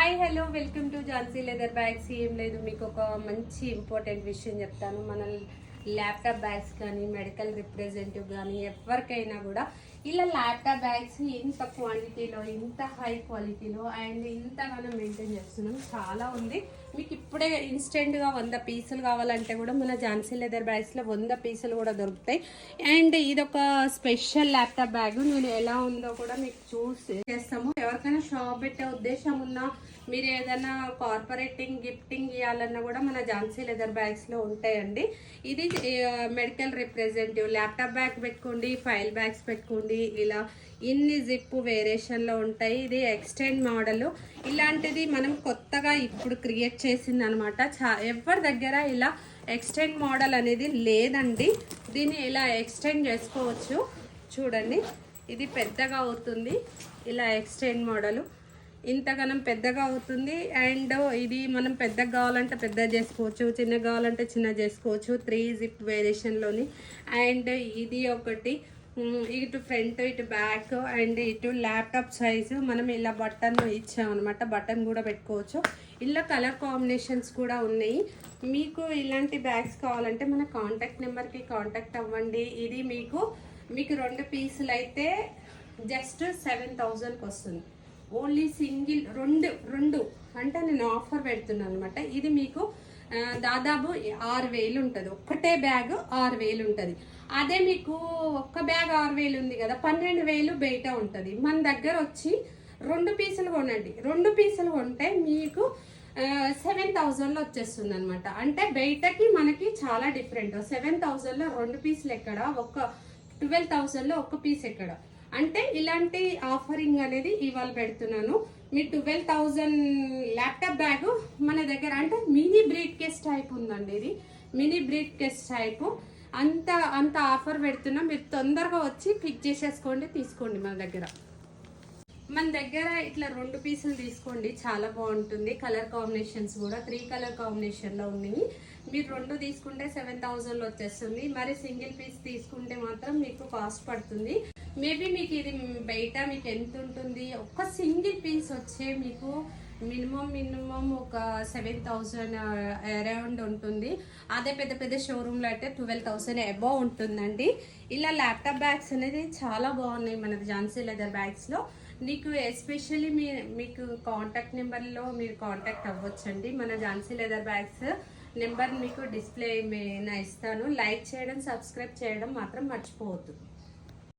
Hi hello welcome to Jhansi leather bags. ఏం లేదు, మీకు ఒక మంచి ఇంపార్టెంట్ విషయం చెప్తాను. మన ల్యాప్టాప్ బ్యాగ్స్ కానీ మెడికల్ రిప్రజెంటేటివ్ కానీ ఎవరికైనా కూడా ఇలా ల్యాప్టాప్ బ్యాగ్స్ ఇంత క్వాంటిటీలో, ఇంత హై క్వాలిటీలో అండ్ ఇంతగానో మెయింటైన్ చేస్తున్నాం. చాలా ఉంది. మీకు ఇప్పుడే ఇన్స్టెంట్గా 100 పీసులు కావాలంటే కూడా మన ఝాన్సీ లెదర్ బ్యాగ్స్లో 100 పీసులు కూడా దొరుకుతాయి. అండ్ ఇదొక స్పెషల్ ల్యాప్టాప్ బ్యాగ్. నేను ఎలా ఉందో కూడా మీకు చూసి చేస్తాము. ఎవరికైనా షాప్ పెట్టే ఉద్దేశం ఉన్నా, మీరు ఏదైనా కార్పొరేటింగ్ గిఫ్టింగ్ ఇవ్వాలన్నా కూడా మన ఝాన్సీ లెదర్ బ్యాగ్స్లో ఉంటాయండి. ఇది మెడికల్ రిప్రజెంటేటివ్ ల్యాప్టాప్ బ్యాగ్ పెట్టుకోండి, ఫైల్ బ్యాగ్స్ పెట్టుకోండి, ఇలా ఇన్ని జిప్ వేరియేషన్లో ఉంటాయి. ఇది ఎక్స్టెండ్ మోడల్. ఇలాంటిది మనం కొత్తగా ఇప్పుడు క్రియేట్ చేసింది అనమాట. ఎవరి దగ్గర ఇలా ఎక్స్టెండ్ మోడల్ అనేది లేదండి. దీన్ని ఇలా ఎక్స్టెండ్ చేసుకోవచ్చు. చూడండి, ఇది పెద్దగా అవుతుంది. ఇలా ఎక్స్టెండ్ మోడల్ ఇంతగానం పెద్దగా అవుతుంది. అండ్ ఇది మనం పెద్దగా కావాలంటే పెద్ద చేసుకోవచ్చు, చిన్న కావాలంటే చిన్న చేసుకోవచ్చు. 3 జిప్ వేరియేషన్లోని. అండ్ ఇది ఒకటి, ఇటు ఫ్రంట్, ఇటు బ్యాక్ అండ్ ఇటు ల్యాప్టాప్ సైజు. మనం ఇలా బటన్ ఇచ్చామన్నమాట. బటన్ కూడా పెట్టుకోవచ్చు. ఇలా కలర్ కాంబినేషన్స్ కూడా ఉన్నాయి. మీకు ఇలాంటి బ్యాగ్స్ కావాలంటే మన కాంటాక్ట్ నెంబర్కి కాంటాక్ట్ అవ్వండి. ఇది మీకు 2 పీసులు అయితే జస్ట్ 7,000కి వస్తుంది. ఓన్లీ సింగిల్ రెండు అంటే నేను ఆఫర్ పెడుతున్నాను అనమాట. ఇది మీకు దాదాపు 6,000 ఉంటుంది. ఒక్కటే బ్యాగ్ 6,000 ఉంటుంది. అదే మీకు ఒక్క బ్యాగ్ 6,000 ఉంది కదా, 12,000 బయట ఉంటుంది. మన దగ్గర వచ్చి 2 పీసులు కొనండి. 2 పీసులు కొంటే మీకు 7,000లో వచ్చేస్తుంది అనమాట. అంటే బయటకి మనకి చాలా డిఫరెంట్. 7,000లో 2 పీసులు ఎక్కడ, 12,000లో 1 పీస్ ఎక్కడ. అంటే ఇలాంటి ఆఫరింగ్ అనేది ఇవాళ పెడుతున్నాను. మీ 12,000 ల్యాప్టాప్ బ్యాగ్ మన దగ్గర అంటే మినీ బ్రీఫ్ కేస్ టైప్ ఉందండి. ఇది మినీ బ్రీఫ్ కేస్ టైపు. అంత ఆఫర్ పెడుతున్నాం. మీరు తొందరగా వచ్చి పిక్ చేసేసుకోండి, తీసుకోండి. మన దగ్గర ఇట్లా 2 పీసులు తీసుకోండి, చాలా బాగుంటుంది. కలర్ కాంబినేషన్స్ కూడా 3 కలర్ కాంబినేషన్లో ఉన్నాయి. మీరు 2 తీసుకుంటే 7,000లో వచ్చేస్తుంది. మరి సింగిల్ పీస్ తీసుకుంటే మాత్రం మీకు కాస్ట్ పడుతుంది. మేబీ మీకు ఇది బయట మీకు ఎంత ఉంటుంది, ఒక సింగిల్ పీస్ వచ్చే మీకు మినిమం ఒక 7,000 అరౌండ్ ఉంటుంది. అదే పెద్ద షోరూమ్లో అయితే 12,000 అబౌవ్ ఉంటుందండి. ఇలా ల్యాప్టాప్ బ్యాగ్స్ అనేది చాలా బాగున్నాయి మన ఝాన్సీ లెదర్ బ్యాగ్స్లో. నీకు ఎస్పెషల్లీ మీకు కాంటాక్ట్ నెంబర్లో మీరు కాంటాక్ట్ అవ్వచ్చండి. మన ఝాన్సీ లెదర్ బ్యాగ్స్ నెంబర్ మీకు డిస్ప్లే ఇస్తాను. లైక్ చేయడం, సబ్స్క్రైబ్ చేయడం మాత్రం మర్చిపోవద్దు.